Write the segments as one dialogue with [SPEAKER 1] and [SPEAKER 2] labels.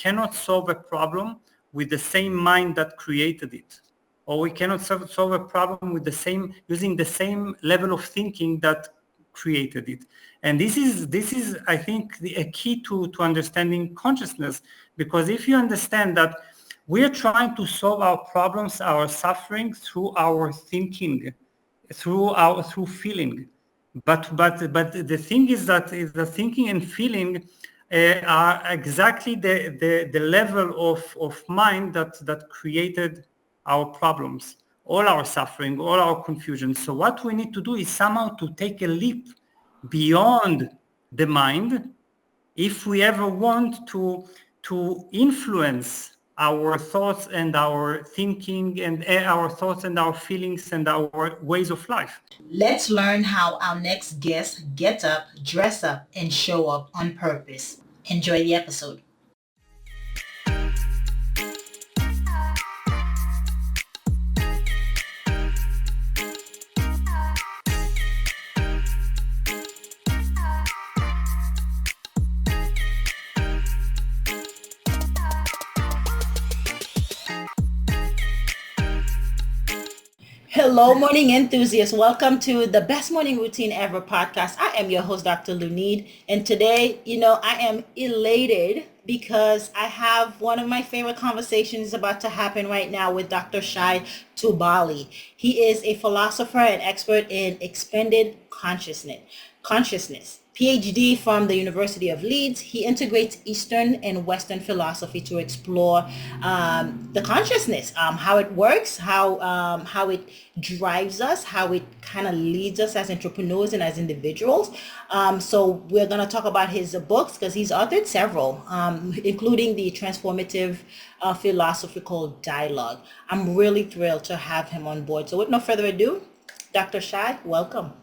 [SPEAKER 1] cannot solve a problem with the same mind that created it, or we cannot solve a problem with using the same level of thinking that created it. And this is I think a key to understanding consciousness, because if you understand that we are trying to solve our problems, our suffering through our thinking, through feeling, but the thing is that the thinking and feeling are exactly the level of mind that created our problems, all our suffering, all our confusion. So what we need to do is somehow to take a leap beyond the mind if we ever want to influence our thoughts and our thinking and our thoughts and our feelings and our ways of life.
[SPEAKER 2] Let's learn how our next guest gets up, dress up, and show up on purpose. Enjoy the episode. Hello, morning enthusiasts. Welcome to the Best Morning Routine Ever podcast. I am your host, Dr. Lunid. And today, I am elated because I have one of my favorite conversations about to happen right now with Dr. Shai Tubali. He is a philosopher and expert in expanded consciousness. PhD from the University of Leeds. He integrates Eastern and Western philosophy to explore the consciousness, how it works, how it drives us, how it kind of leads us as entrepreneurs and as individuals. So we're going to talk about his books because he's authored several, including the transformative philosophical dialogue. I'm really thrilled to have him on board. So with no further ado, Dr. Shai, welcome.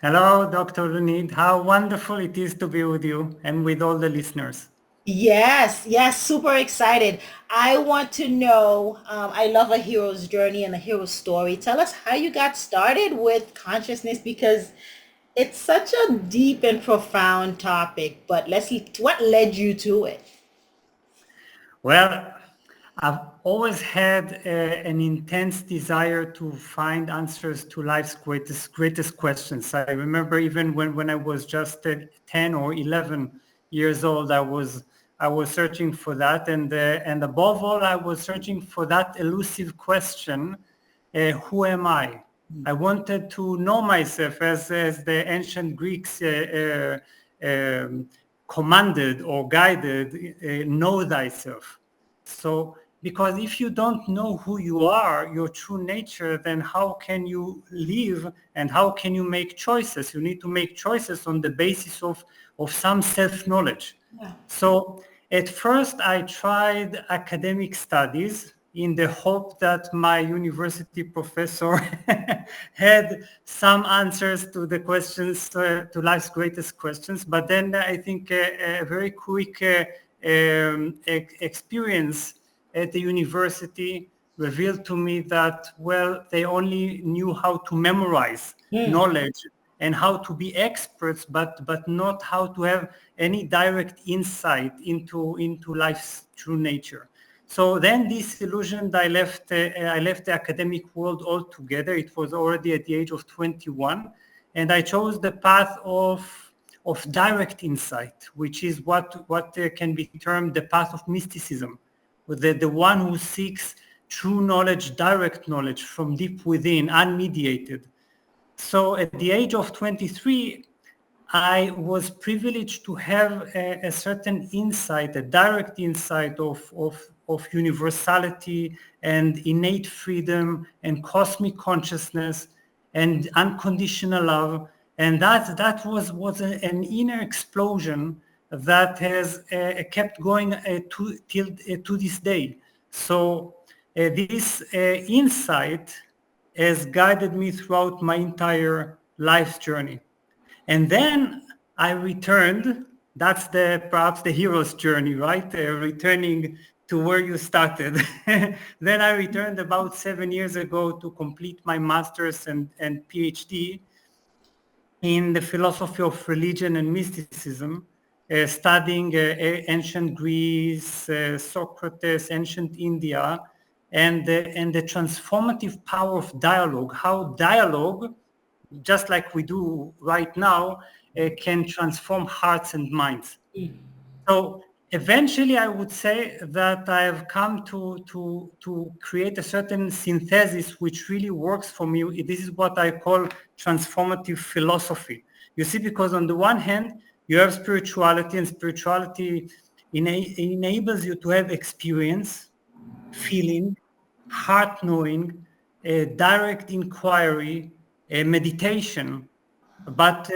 [SPEAKER 1] Hello, Dr. Lunid. How wonderful it is to be with you and with all the listeners.
[SPEAKER 2] Yes, super excited. I want to know, I love a hero's journey and a hero's story. Tell us how you got started with consciousness, because it's such a deep and profound topic, but what led you to it?
[SPEAKER 1] Well, I've always had an intense desire to find answers to life's greatest questions. I remember even when I was just 10 or 11 years old, I was searching for that, and above all, I was searching for that elusive question: who am I? I wanted to know myself, as the ancient Greeks commanded or guided, know thyself. So, because if you don't know who you are, your true nature, then how can you live and how can you make choices? You need to make choices on the basis of some self-knowledge.
[SPEAKER 2] Yeah.
[SPEAKER 1] So at first I tried academic studies in the hope that my university professor had some answers to the questions, to life's greatest questions. But then I think a very quick experience at the university revealed to me that, well, they only knew how to memorize knowledge and how to be experts, but not how to have any direct insight into life's true nature. So then disillusioned, I left the academic world altogether. It was already at the age of 21, and I chose the path of direct insight, which is what can be termed the path of mysticism, the one who seeks true knowledge, direct knowledge from deep within, unmediated. So at the age of 23, I was privileged to have a certain insight, a direct insight of universality and innate freedom and cosmic consciousness and unconditional love. And that was an inner explosion that has kept going to this day. So this insight has guided me throughout my entire life's journey. And then I returned. That's perhaps the hero's journey, right? Returning to where you started. Then I returned about 7 years ago to complete my master's and PhD in the philosophy of religion and mysticism. studying ancient Greece, Socrates, ancient India, and the transformative power of dialogue, how dialogue, just like we do right now, can transform hearts and minds. So eventually, I would say that I have come to create a certain synthesis which really works for me. This is what I call transformative philosophy. You see, because on the one hand, you have spirituality, and spirituality enables you to have experience, feeling, heart knowing, direct inquiry, meditation. But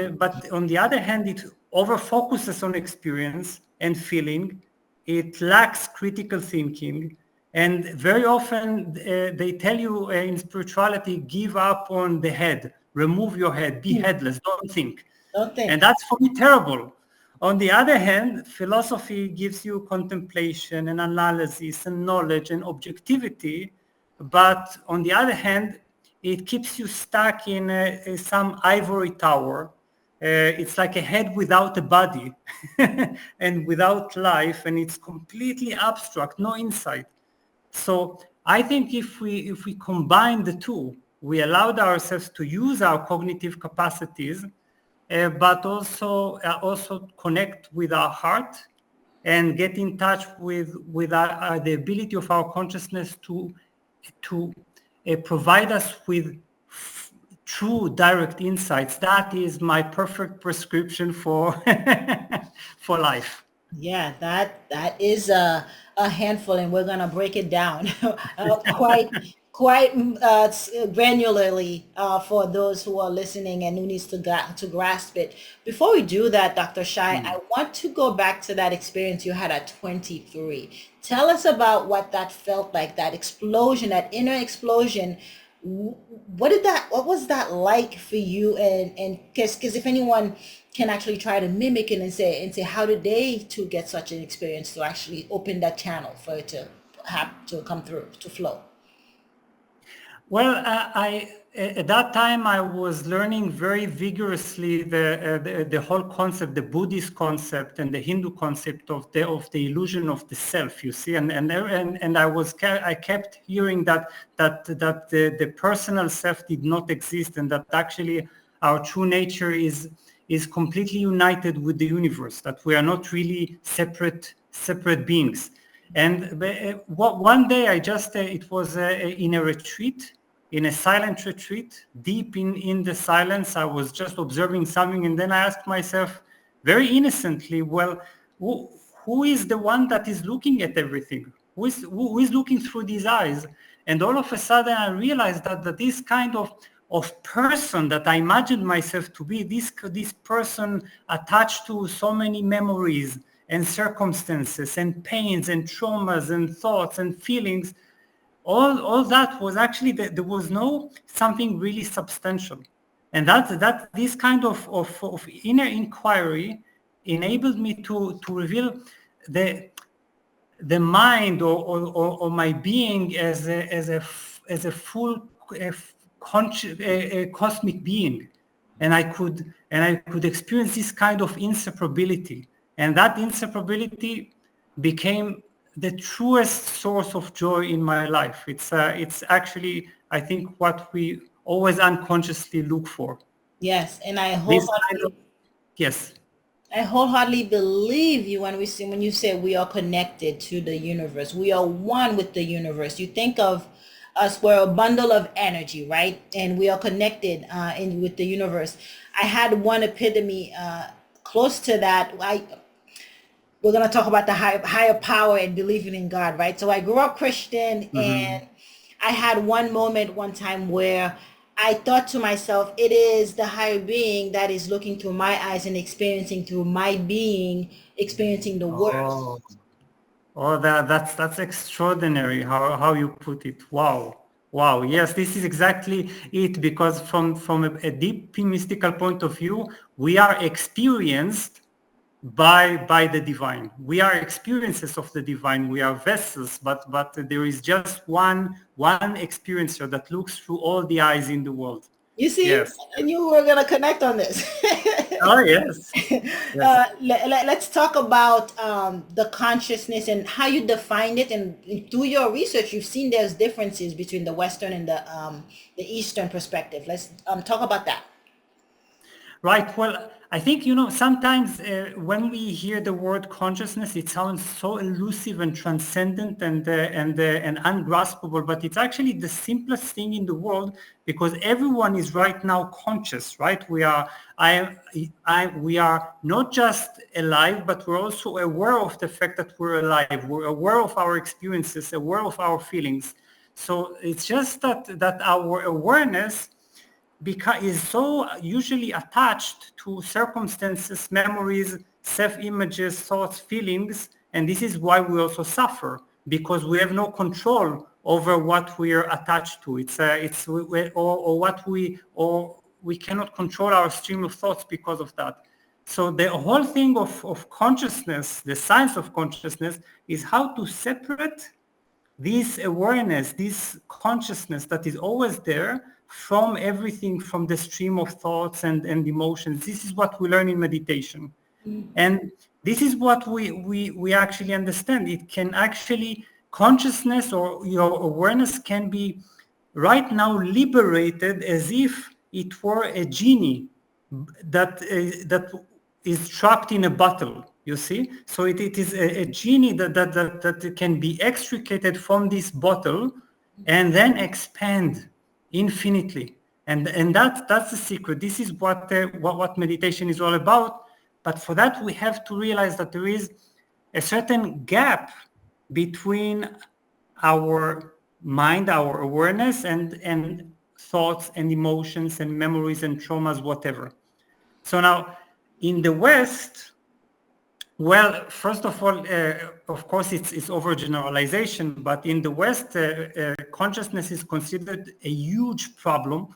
[SPEAKER 1] on the other hand, it over focuses on experience and feeling. It lacks critical thinking. And very often they tell you in spirituality, give up on the head, remove your head, be headless, don't think.
[SPEAKER 2] Don't
[SPEAKER 1] And
[SPEAKER 2] think.
[SPEAKER 1] that's for me terrible. On the other hand, philosophy gives you contemplation and analysis and knowledge and objectivity. But on the other hand, it keeps you stuck in some ivory tower. It's like a head without a body and without life, and it's completely abstract, no insight. So I think if we combine the two, we allowed ourselves to use our cognitive capacities, but also connect with our heart and get in touch with the ability of our consciousness to provide us with true direct insights. That is my perfect prescription for for life.
[SPEAKER 2] Yeah, that is a handful, and we're gonna break it down quite granularly for those who are listening and who needs to grasp it. Before we do that, Dr. Shai, I want to go back to that experience you had at 23. Tell us about what that felt like, that explosion, that inner explosion. What was that like for you? And because if anyone can actually try to mimic it and say how did they to get such an experience to actually open that channel for it to have to come through to flow.
[SPEAKER 1] Well, I at that time I was learning very vigorously the whole concept, the Buddhist concept and the Hindu concept of the illusion of the self. You see, and I kept hearing that the personal self did not exist, and that actually our true nature is completely united with the universe. That we are not really separate beings. And one day it was in a retreat, in a silent retreat, deep in the silence. I was just observing something, and then I asked myself very innocently, well, who is the one that is looking at everything? Who is looking through these eyes? And all of a sudden I realized that this kind of person that I imagined myself to be, this person attached to so many memories and circumstances and pains and traumas and thoughts and feelings, all that was actually, there was no something really substantial. And that this kind of inner inquiry enabled me to reveal the mind or my being as a full a cosmic being, and I could experience this kind of inseparability, and that inseparability became the truest source of joy in my life. It's actually, I think, what we always unconsciously look for.
[SPEAKER 2] Yes, and
[SPEAKER 1] This kind of, yes.
[SPEAKER 2] I wholeheartedly believe you when you say we are connected to the universe. We are one with the universe. You think of us, we're a bundle of energy, right? And we are connected with the universe. I had one epitome close to that. We're going to talk about the higher power and believing in God, right? So I grew up Christian,
[SPEAKER 1] Mm-hmm.
[SPEAKER 2] and I had one moment one time where I thought to myself, it is the higher being that is looking through my eyes and experiencing through my being, experiencing the world.
[SPEAKER 1] Oh. Oh, that's extraordinary how you put it. Wow. Wow. Yes, this is exactly it, because from a deep mystical point of view, we are experienced by the divine. We are experiences of the divine. We are vessels, but there is just one experiencer that looks through all the eyes in the world.
[SPEAKER 2] You see,
[SPEAKER 1] Yes.
[SPEAKER 2] I knew we were going to connect on this.
[SPEAKER 1] Oh, yes. Yes.
[SPEAKER 2] Let's talk about the consciousness and how you define it. And through your research, you've seen there's differences between the Western and the Eastern perspective. Let's talk about that.
[SPEAKER 1] Right. Well, I think, sometimes when we hear the word consciousness, it sounds so elusive and transcendent and ungraspable, but it's actually the simplest thing in the world because everyone is right now conscious, right? We are not just alive, but we're also aware of the fact that we're alive. We're aware of our experiences, aware of our feelings. So it's just that our awareness is so usually attached to circumstances, memories, self-images, thoughts, feelings, and this is why we also suffer because we have no control over what we are attached to. Or we cannot control our stream of thoughts because of that. So the whole thing of consciousness, the science of consciousness, is how to separate this awareness, this consciousness that is always there from everything, from the stream of thoughts and emotions. This is what we learn in meditation. And this is what we actually understand. It can actually, consciousness or your awareness can be right now liberated as if it were a genie that is trapped in a bottle, you see. So it is a genie that can be extricated from this bottle and then expand infinitely. And that's the secret. This is what meditation is all about. But for that we have to realize that there is a certain gap between our mind, our awareness, and thoughts and emotions and memories and traumas, whatever. So now in the West, well, first of all, of course, it's overgeneralization, but in the West, consciousness is considered a huge problem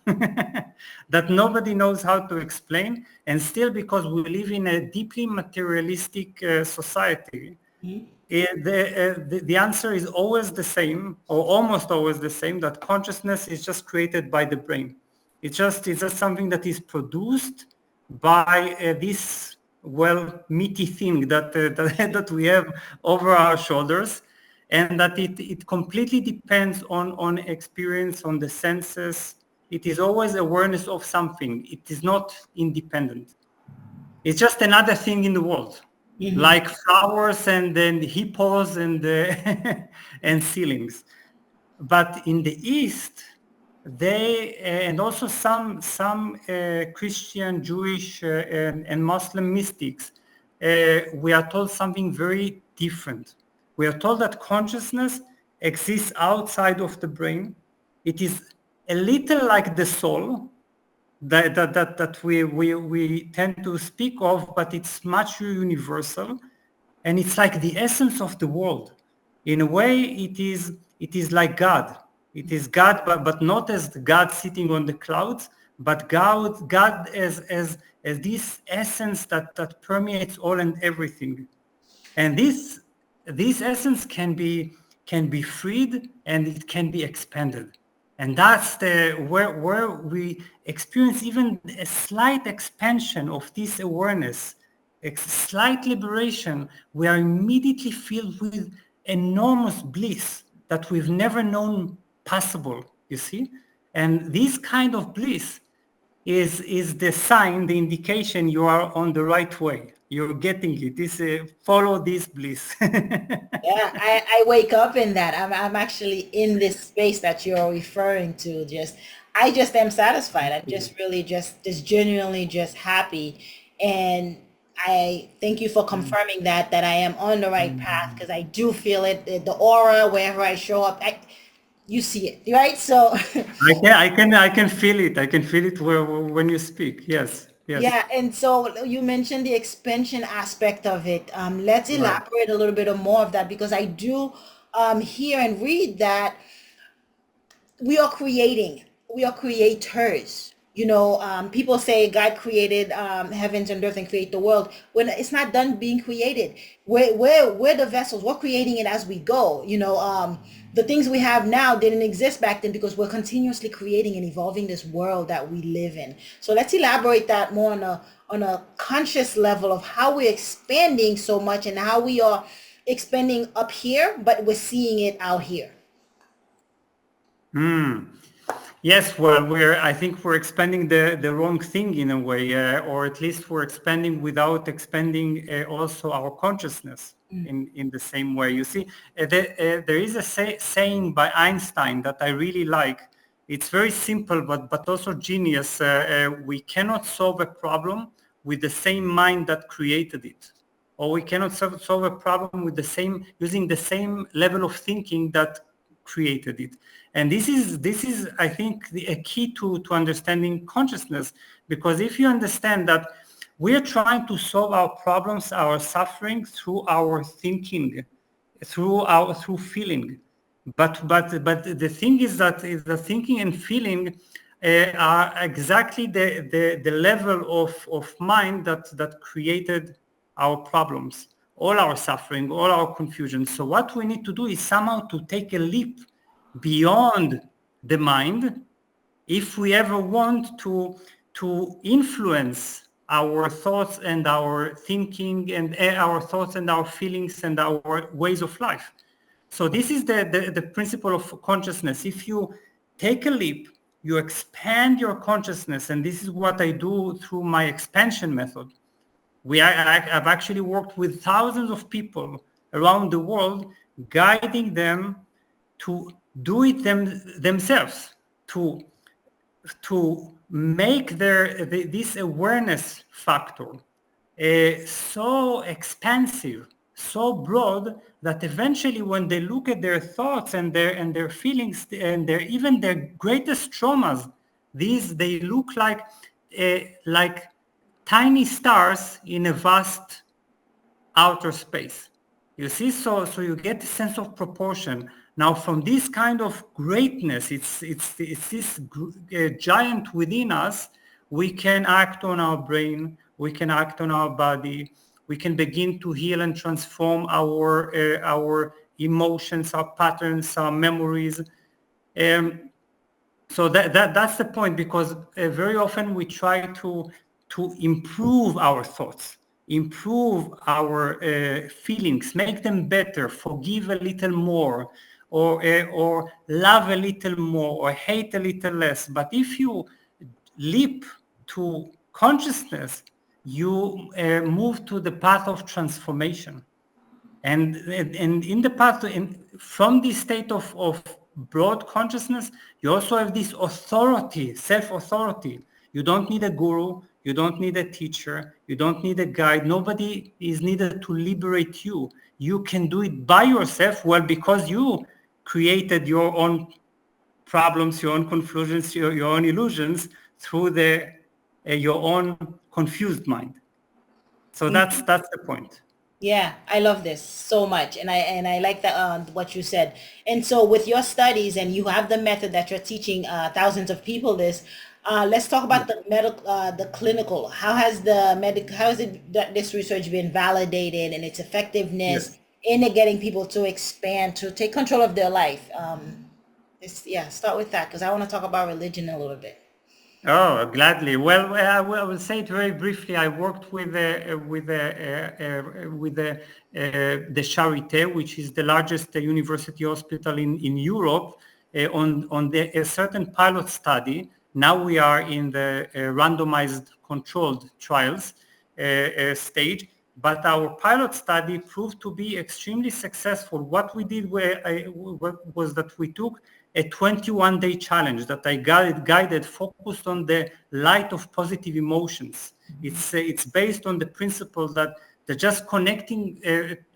[SPEAKER 1] that nobody knows how to explain. And still, because we live in a deeply materialistic society, the answer is always the same, or almost always the same, that consciousness is just created by the brain. It's just something that is produced by this meaty thing that we have over our shoulders, and that it completely depends on experience, on the senses. It is always awareness of something. It is not independent. It's just another thing in the world, like flowers and then hippos and and ceilings. But in the East, they and also some Christian, Jewish, and Muslim mystics, we are told something very different. We are told that consciousness exists outside of the brain. It is a little like the soul, that we tend to speak of, but it's much universal, and it's like the essence of the world. In a way, it is like God. It is God, but not as God sitting on the clouds, but God as this essence that permeates all and everything. And this essence can be freed and it can be expanded. And that's the where we experience even a slight expansion of this awareness, a slight liberation. We are immediately filled with enormous bliss that we've never known possible, you see. And this kind of bliss is the sign, the indication you are on the right way. You're getting it. This follow this bliss.
[SPEAKER 2] Yeah, I wake up in that. I'm actually in this space that you're referring to. I just am satisfied. I'm just really just genuinely just happy. And I thank you for confirming that I am on the right path because I do feel it, the aura wherever I show up. You see it, right? So
[SPEAKER 1] I can feel it. I can feel it when you speak. Yes, yes.
[SPEAKER 2] yeah, and so you mentioned the expansion aspect of it. Let's
[SPEAKER 1] Right.
[SPEAKER 2] elaborate a little bit more of that because I do hear and read that we are creating, we are creators. People say God created heavens and earth and create the world when it's not done being created. We're the vessels. We're creating it as we go. The things we have now didn't exist back then because we're continuously creating and evolving this world that we live in. So let's elaborate that more on a conscious level of how we're expanding so much and how we are expanding up here, but we're seeing it out here.
[SPEAKER 1] Yes, well, I think we're expanding the wrong thing in a way, or at least we're expanding without expanding also our consciousness in the same way. You see, there is a saying by Einstein that I really like. It's very simple, but also genius. We cannot solve a problem with the same mind that created it, or we cannot solve a problem with using the same level of thinking that created it. And this is I think a key to understanding consciousness, because if you understand that we're trying to solve our problems, our suffering through our thinking, through feeling, but the thing is that the thinking and feeling are exactly the level of mind that created our problems, all our suffering, all our confusion. So what we need to do is somehow to take a leap beyond the mind if we ever want to influence our thoughts and our thinking and our thoughts and our feelings and our ways of life. So this is the principle of consciousness. If you take a leap, you expand your consciousness, and this is what I do through my expansion method. I've actually worked with thousands of people around the world, guiding them to do it themselves, to make this awareness factor so expansive, so broad, that eventually when they look at their thoughts and their feelings and even their greatest traumas, they look like tiny stars in a vast outer space. You see, so you get a sense of proportion. Now, from this kind of greatness, it's this giant within us. We can act on our brain. We can act on our body. We can begin to heal and transform our emotions, our patterns, our memories. So that's the point, because very often we try to improve our thoughts, improve our feelings, make them better, forgive a little more, or love a little more, or hate a little less. But if you leap to consciousness, you move to the path of transformation. And in the path from this state of broad consciousness, you also have this authority, self-authority. You don't need a guru, you don't need a teacher, you don't need a guide. Nobody is needed to liberate you. You can do it by yourself, well, because you created your own problems, your own confusions, your own illusions through your own confused mind. So that's the point.
[SPEAKER 2] Yeah, I love this so much, and I like that what you said. And so, with your studies, and you have the method that you're teaching thousands of people this. Let's talk about the clinical. How has this research been validated and its effectiveness
[SPEAKER 1] Yes.
[SPEAKER 2] in getting people to expand, to take control of their life? Start with that because I want to talk about religion a little bit.
[SPEAKER 1] Oh, gladly. Well, I will say it very briefly. I worked with the Charité, which is the largest university hospital in Europe, on a certain pilot study. Now we are in the randomized controlled trials stage, but our pilot study proved to be extremely successful. What we did was that we took a 21-day challenge that I guided, focused on the light of positive emotions. It's based on the principle that just connecting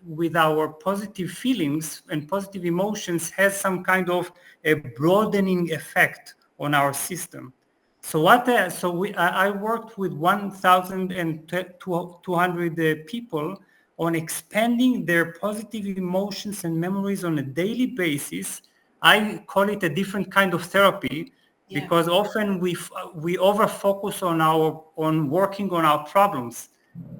[SPEAKER 1] with our positive feelings and positive emotions has some kind of a broadening effect on our system. So I worked with 1,200 people on expanding their positive emotions and memories on a daily basis. I call it a different kind of therapy,
[SPEAKER 2] Yeah.
[SPEAKER 1] because often we over focus on working on our problems,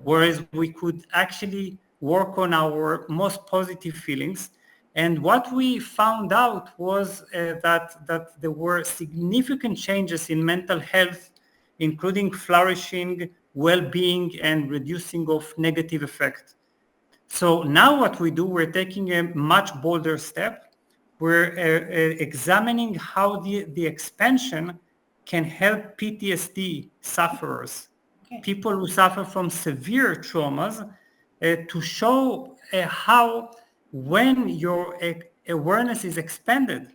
[SPEAKER 1] whereas we could actually work on our most positive feelings. And what we found out was that there were significant changes in mental health, including flourishing, well-being, and reducing of negative effect. So now what we do, we're taking a much bolder step. We're examining how the expansion can help PTSD sufferers,
[SPEAKER 2] Okay.
[SPEAKER 1] people who suffer from severe traumas, to show how when your awareness is expanded,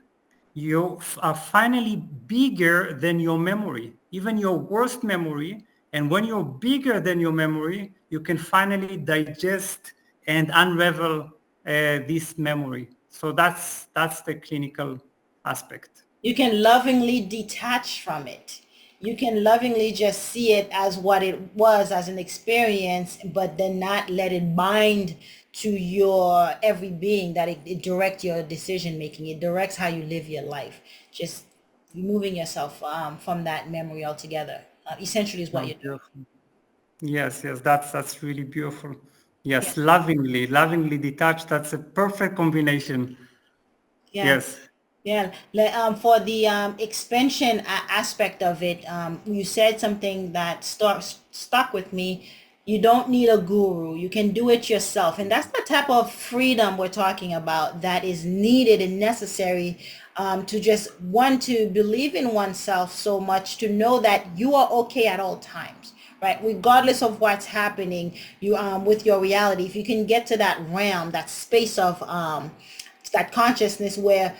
[SPEAKER 1] you are finally bigger than your memory, even your worst memory. And when you're bigger than your memory, you can finally digest and unravel this memory. So that's the clinical aspect.
[SPEAKER 2] You can lovingly detach from it. You can lovingly just see it as what it was, as an experience, but then not let it bind to your every being, that it directs your decision making. It directs how you live your life. Just removing yourself from that memory altogether. Essentially is what
[SPEAKER 1] Oh,
[SPEAKER 2] you're doing.
[SPEAKER 1] beautiful. Yes, yes, that's really beautiful.
[SPEAKER 2] Yeah.
[SPEAKER 1] Yes, lovingly detached. That's a perfect combination.
[SPEAKER 2] Yeah.
[SPEAKER 1] Yes.
[SPEAKER 2] Yeah, for the expansion aspect of it, you said something that stuck with me. You don't need a guru. You can do it yourself. And that's the type of freedom we're talking about that is needed and necessary, to just want to believe in oneself so much, to know that you are okay at all times, right? Regardless of what's happening, you with your reality, if you can get to that realm, that space of that consciousness where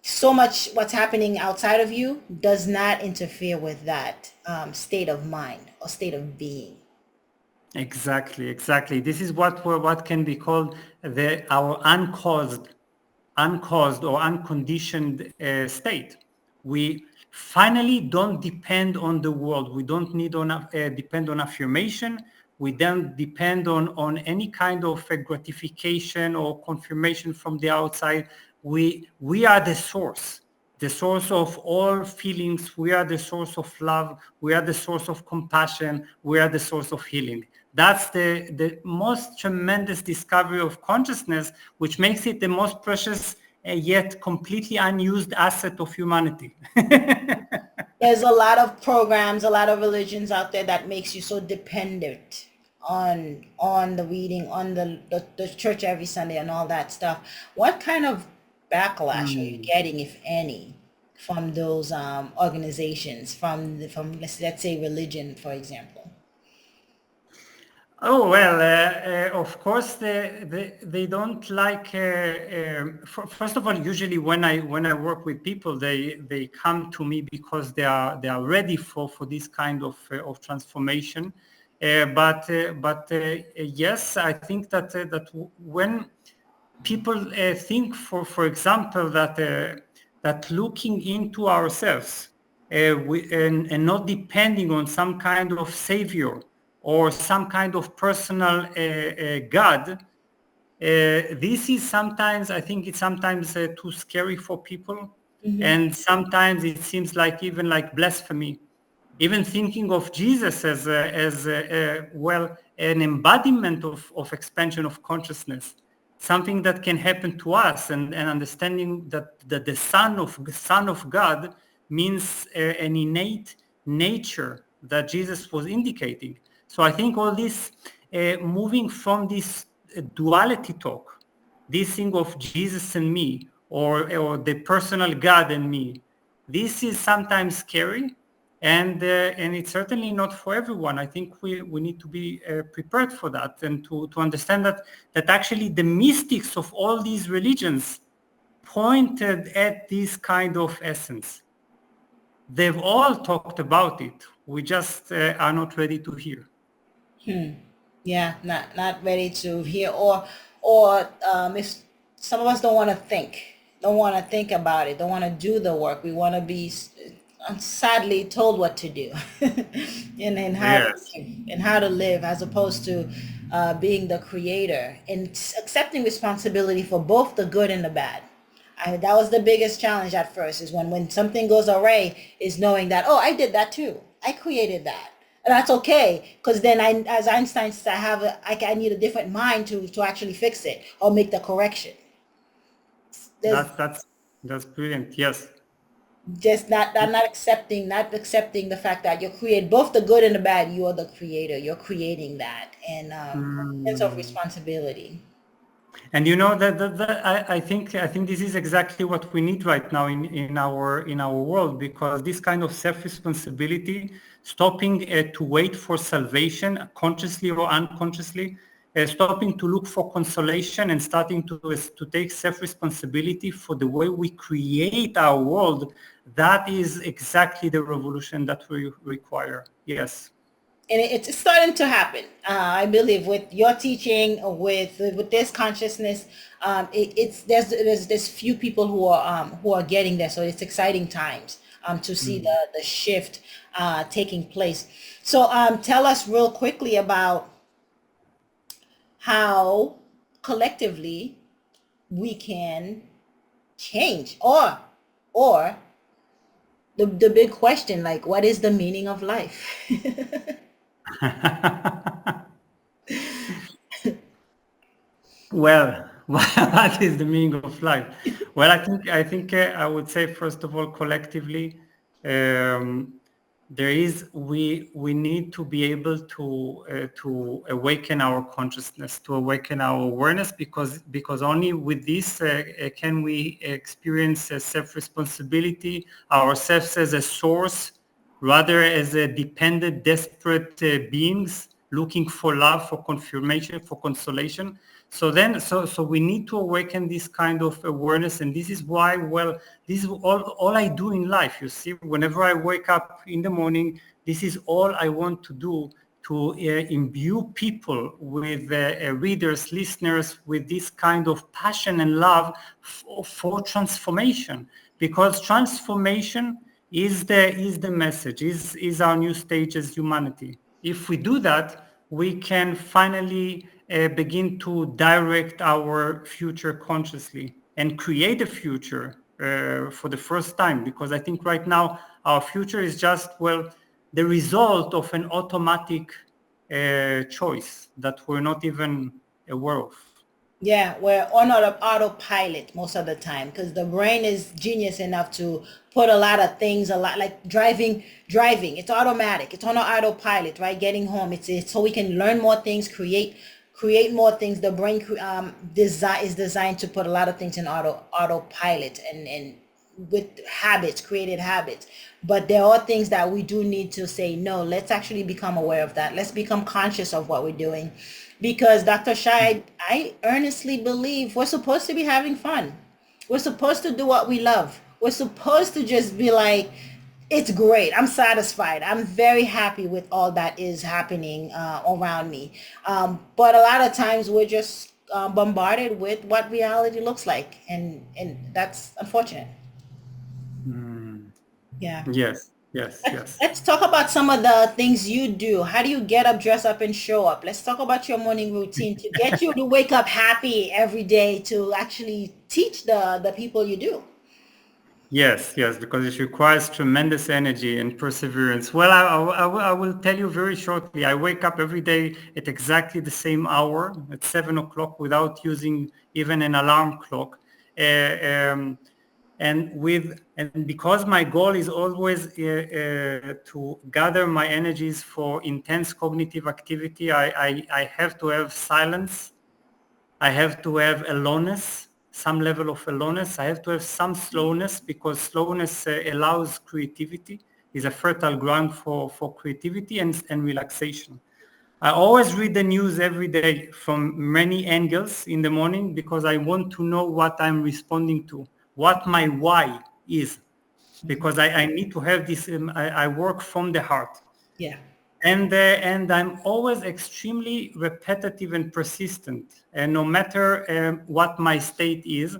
[SPEAKER 2] so much what's happening outside of you does not interfere with that state of mind or state of being.
[SPEAKER 1] Exactly, exactly. This is what can be called our uncaused or unconditioned state. We finally don't depend on the world. We don't need depend on affirmation. We don't depend on any kind of gratification or confirmation from the outside. We are the source of all feelings. We are the source of love. We are the source of compassion. We are the source of healing. That's the most tremendous discovery of consciousness, which makes it the most precious yet completely unused asset of humanity.
[SPEAKER 2] There's a lot of programs, a lot of religions out there that makes you so dependent on the reading, on the church every Sunday and all that stuff. What kind of backlash are you
[SPEAKER 1] Mm.
[SPEAKER 2] getting, if any, from those organizations, from let's say religion, for example?
[SPEAKER 1] Oh well, of course they don't like. First of all, usually when I work with people, they come to me because they are ready for this kind of transformation. But yes, I think that when people think, for example, that looking into ourselves, and not depending on some kind of savior or some kind of personal God, this is sometimes, I think it's sometimes too scary for people, and sometimes it seems like even like blasphemy. Even thinking of Jesus as an embodiment of expansion of consciousness, something that can happen to us, and understanding that the Son of God means an innate nature that Jesus was indicating. So I think all this, moving from this duality talk, this thing of Jesus and me, or the personal God and me, this is sometimes scary, and it's certainly not for everyone. I think we need to be prepared for that, and to understand that actually the mystics of all these religions pointed at this kind of essence. They've all talked about it. We just are not ready to hear.
[SPEAKER 2] Yeah, not ready to hear, or if some of us don't want to think about it, don't want to do the work. We want to be sadly told what to do, and how to
[SPEAKER 1] Yes.
[SPEAKER 2] live, as opposed to being the creator and accepting responsibility for both the good and the bad. That was the biggest challenge at first, is when something goes awry, is knowing that, oh, I did that too. I created that. And that's okay, because then as Einstein says, I need a different mind to actually fix it or make the correction. There's
[SPEAKER 1] That's brilliant. Yes.
[SPEAKER 2] just not accepting the fact that you create both the good and the bad. You are the creator. You're creating that, and sense of
[SPEAKER 1] Mm.
[SPEAKER 2] responsibility.
[SPEAKER 1] And you know that I think this is exactly what we need right now in our world, because this kind of self-responsibility, stopping to wait for salvation consciously or unconsciously, stopping to look for consolation and starting to take self-responsibility for the way we create our world, that is exactly the revolution that we require. Yes.
[SPEAKER 2] And it's starting to happen. I believe with your teaching, with this consciousness, it's there's few people who are getting there. So it's exciting times to see
[SPEAKER 1] Mm.
[SPEAKER 2] the shift taking place. So tell us real quickly about how collectively we can change, or the big question, like, what is the meaning of life?
[SPEAKER 1] Well, what is the meaning of life? Well, I think I would say, first of all, collectively, um, we need to be able to awaken our consciousness, to awaken our awareness, because only with this can we experience self-responsibility, ourselves as a source, rather as a dependent, desperate beings looking for love, for confirmation, for consolation. So we need to awaken this kind of awareness, and this is why, well, this is all I do in life. You see, whenever I wake up in the morning, this is all I want to do, to imbue people with readers, listeners, with this kind of passion and love for transformation, because transformation is the message, is our new stage as humanity. If we do that, we can finally begin to direct our future consciously and create a future for the first time. Because I think right now our future is just, well, the result of an automatic choice that we're not even aware of.
[SPEAKER 2] Yeah, we're on autopilot most of the time, because the brain is genius enough to put a lot of things, a lot like driving. It's automatic. It's on autopilot, right? Getting home. It's so we can learn more things, create more things. The brain is designed to put a lot of things in autopilot, and with habits, created habits. But there are things that we do need to say, no, let's actually become aware of that. Let's become conscious of what we're doing. Because Dr. Shai, I earnestly believe we're supposed to be having fun. We're supposed to do what we love. We're supposed to just be like, it's great. I'm satisfied. I'm very happy with all that is happening around me. But a lot of times we're just bombarded with what reality looks like. And that's unfortunate.
[SPEAKER 1] Mm.
[SPEAKER 2] Yeah.
[SPEAKER 1] Yes, yes,
[SPEAKER 2] Let's,
[SPEAKER 1] yes.
[SPEAKER 2] let's talk about some of the things you do. How do you get up, dress up, and show up? Let's talk about your morning routine to get you to wake up happy every day, to actually teach the people you do.
[SPEAKER 1] Yes, yes, because it requires tremendous energy and perseverance. Well, I will tell you very shortly. I wake up every day at exactly the same hour, at 7 o'clock, without using even an alarm clock. Uh, um, and because my goal is always to gather my energies for intense cognitive activity, I have to have silence. I have to have aloneness, some level of aloneness. I have to have some slowness, because slowness allows creativity, is a fertile ground for creativity and relaxation. I always read the news every day from many angles in the morning, because I want to know what I'm responding to, what my why is, because I need to have this, I work from the heart.
[SPEAKER 2] Yeah.
[SPEAKER 1] And I'm always extremely repetitive and persistent, and no matter what my state is,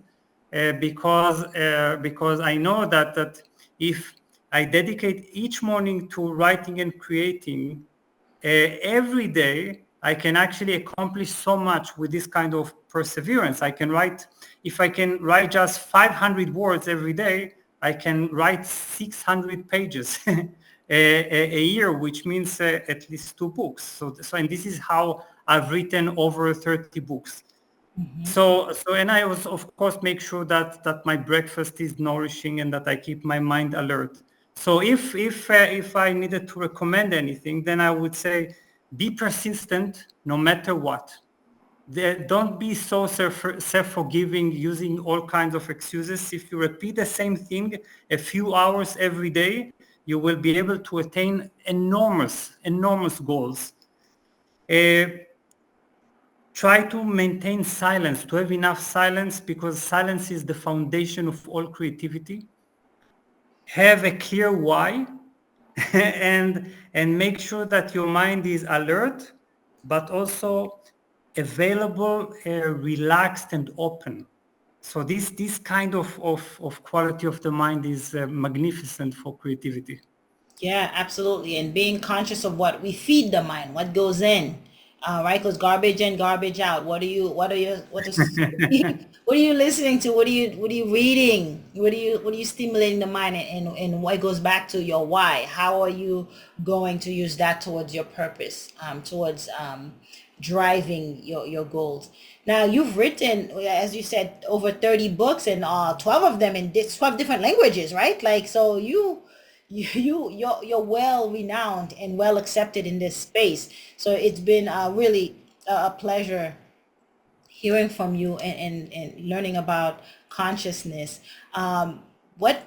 [SPEAKER 1] because I know that if I dedicate each morning to writing and creating every day, I can actually accomplish so much with this kind of perseverance. If I can write just 500 words every day, I can write 600 pages a year, which means at least 2 books. And this is how I've written over 30 books. And I also, of course, make sure that my breakfast is nourishing and that I keep my mind alert. So if I needed to recommend anything, then I would say be persistent no matter what. Don't be so self-forgiving using all kinds of excuses. If you repeat the same thing a few hours every day, you will be able to attain enormous goals. Try to maintain silence, to have enough silence, because silence is the foundation of all creativity. Have a clear why and make sure that your mind is alert, but also available, relaxed and open. So this kind of quality of the mind is magnificent for creativity.
[SPEAKER 2] Yeah, absolutely. And being conscious of what we feed the mind, what goes in, right? Because garbage in, garbage out. What are you listening to? What are you reading? What are you stimulating the mind, and what goes back to your why? How are you going to use that towards your purpose, towards driving your goals? Now you've written, as you said, over 30 books, and 12 of them in 12 different languages, right? Like, so you're well renowned and well accepted in this space. So it's been really a pleasure hearing from you, and learning about consciousness. What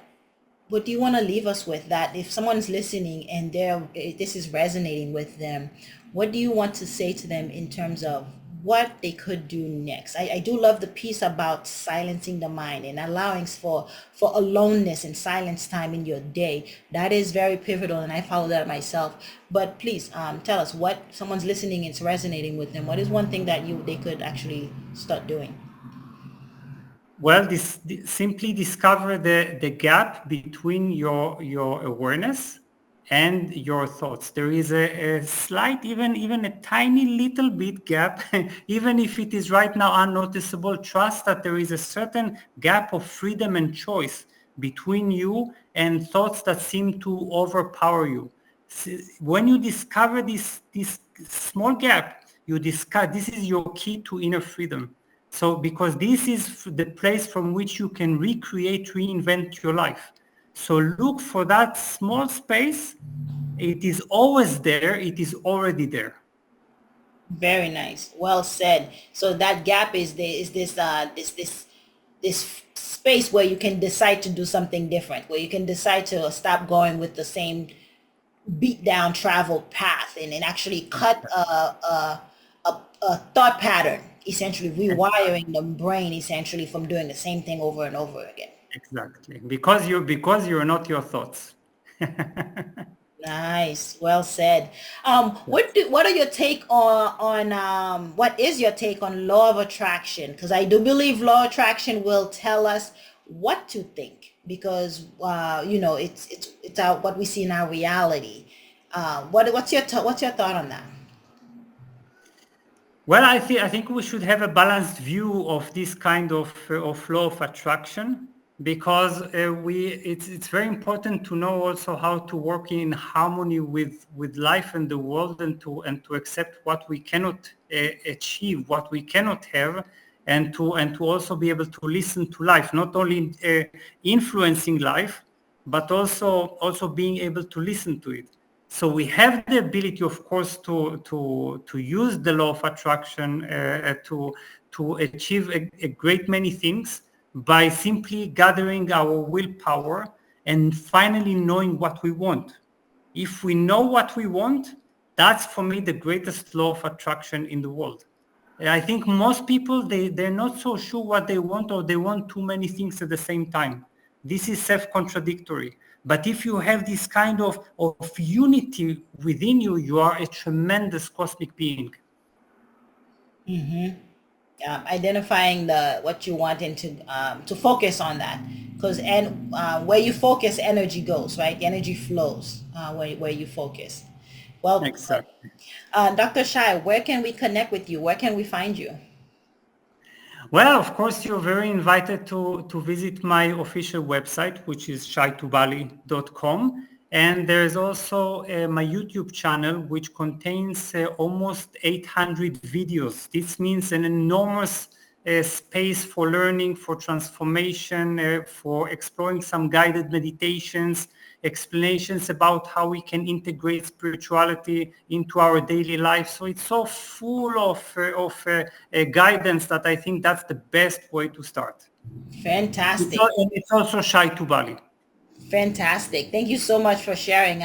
[SPEAKER 2] do you want to leave us with, that if someone's listening and this is resonating with them, what do you want to say to them in terms of what they could do next? I do love the piece about silencing the mind and allowing for aloneness and silence time in your day. That is very pivotal, and I follow that myself. But please tell us, what someone's listening, it's resonating with them. What is one thing that they could actually start doing?
[SPEAKER 1] Well, simply discover the gap between your awareness and your thoughts. There is a slight, even a tiny little bit gap, even if it is right now unnoticeable. Trust that there is a certain gap of freedom and choice between you and thoughts that seem to overpower you. When you discover this small gap, you discover this is your key to inner freedom. So because this is the place from which you can recreate, reinvent your life. So look for that small space. It is always there. It is already there.
[SPEAKER 2] Very nice. Well said. So that gap is this space where you can decide to do something different, where you can decide to stop going with the same beat down traveled path, and actually cut a thought pattern, essentially rewiring the brain, essentially, from doing the same thing over and over again.
[SPEAKER 1] Exactly. Because you're not your thoughts.
[SPEAKER 2] Nice, well said. What are your take what is your take on law of attraction? Because I do believe law of attraction will tell us what to think, because it's what we see in our reality. What's your thought on that?
[SPEAKER 1] Well, I think we should have a balanced view of this kind of law of attraction, because it's very important to know also how to work in harmony with life and the world, and to accept what we cannot achieve, what we cannot have, and to also be able to listen to life, not only influencing life, but also being able to listen to it. So we have the ability, of course, to use the law of attraction to achieve a great many things by simply gathering our willpower and finally knowing what we want. If we know what we want, that's for me the greatest law of attraction in the world. And I think most people, they're not so sure what they want, or they want too many things at the same time. This is self-contradictory. But if you have this kind of unity within you, you are a tremendous cosmic being.
[SPEAKER 2] Identifying the what you want, and to focus on that, because where you focus, energy goes, right? The energy flows where you focus. Well put.
[SPEAKER 1] Exactly.
[SPEAKER 2] Dr. Shai, where can we connect with you? Where can we find you?
[SPEAKER 1] Well, of course, you're very invited to visit my official website, which is shaitubali.com. And there's also my YouTube channel, which contains almost 800 videos. This means an enormous space for learning, for transformation, for exploring some guided meditations, explanations about how we can integrate spirituality into our daily life. So it's so full of guidance that I think that's the best way to start.
[SPEAKER 2] Fantastic.
[SPEAKER 1] And it's also Shai Tubali.
[SPEAKER 2] Fantastic. Thank you so much for sharing.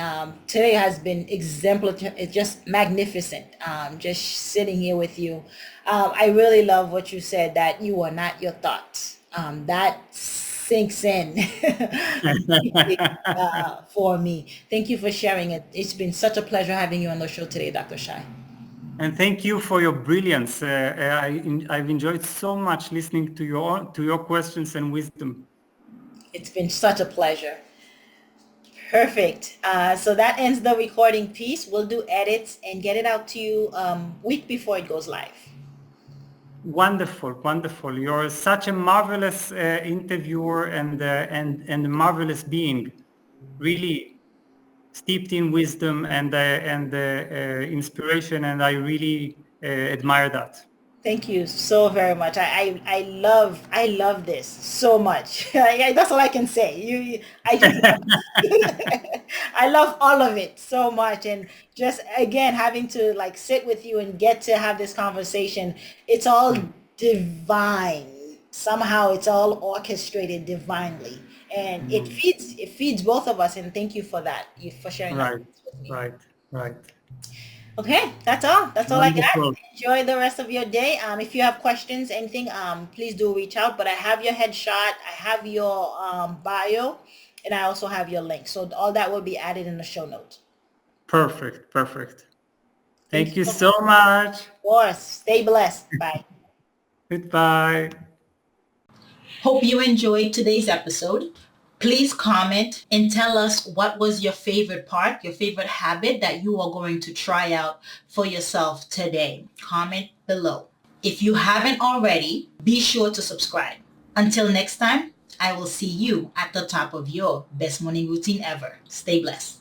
[SPEAKER 2] Today has been exemplary. It's just magnificent. Just sitting here with you. I really love what you said, that you are not your thoughts. That sinks in deeply, for me. Thank you for sharing it. It's been such a pleasure having you on the show today, Dr. Shai.
[SPEAKER 1] And thank you for your brilliance. I've enjoyed so much listening to your questions and wisdom.
[SPEAKER 2] It's been such a pleasure. Perfect. So that ends the recording piece. We'll do edits and get it out to you week before it goes live.
[SPEAKER 1] Wonderful, wonderful. You're such a marvelous interviewer and a marvelous being. Really steeped in wisdom and inspiration, and I really admire that.
[SPEAKER 2] Thank you so very much. I love this so much. That's all I can say. I just I love all of it so much, and just again having to like sit with you and get to have this conversation. It's all divine. Somehow it's all orchestrated divinely, and
[SPEAKER 1] Mhm.
[SPEAKER 2] it feeds both of us. And thank you for that. You for sharing that
[SPEAKER 1] Right,
[SPEAKER 2] with me.
[SPEAKER 1] right, right.
[SPEAKER 2] Okay, that's all. That's all I got.
[SPEAKER 1] Wonderful.
[SPEAKER 2] Enjoy the rest of your day. If you have questions, anything, please do reach out. But I have your headshot, I have your bio, and I also have your link. So all that will be added in the show notes.
[SPEAKER 1] Perfect, perfect.
[SPEAKER 2] Thank you
[SPEAKER 1] Thank you
[SPEAKER 2] so much.
[SPEAKER 1] so much.
[SPEAKER 2] Of course. Stay blessed. Bye.
[SPEAKER 1] Goodbye.
[SPEAKER 2] Hope you enjoyed today's episode. Please comment and tell us what was your favorite part, your favorite habit that you are going to try out for yourself today. Comment below. If you haven't already, be sure to subscribe. Until next time, I will see you at the top of your best morning routine ever. Stay blessed.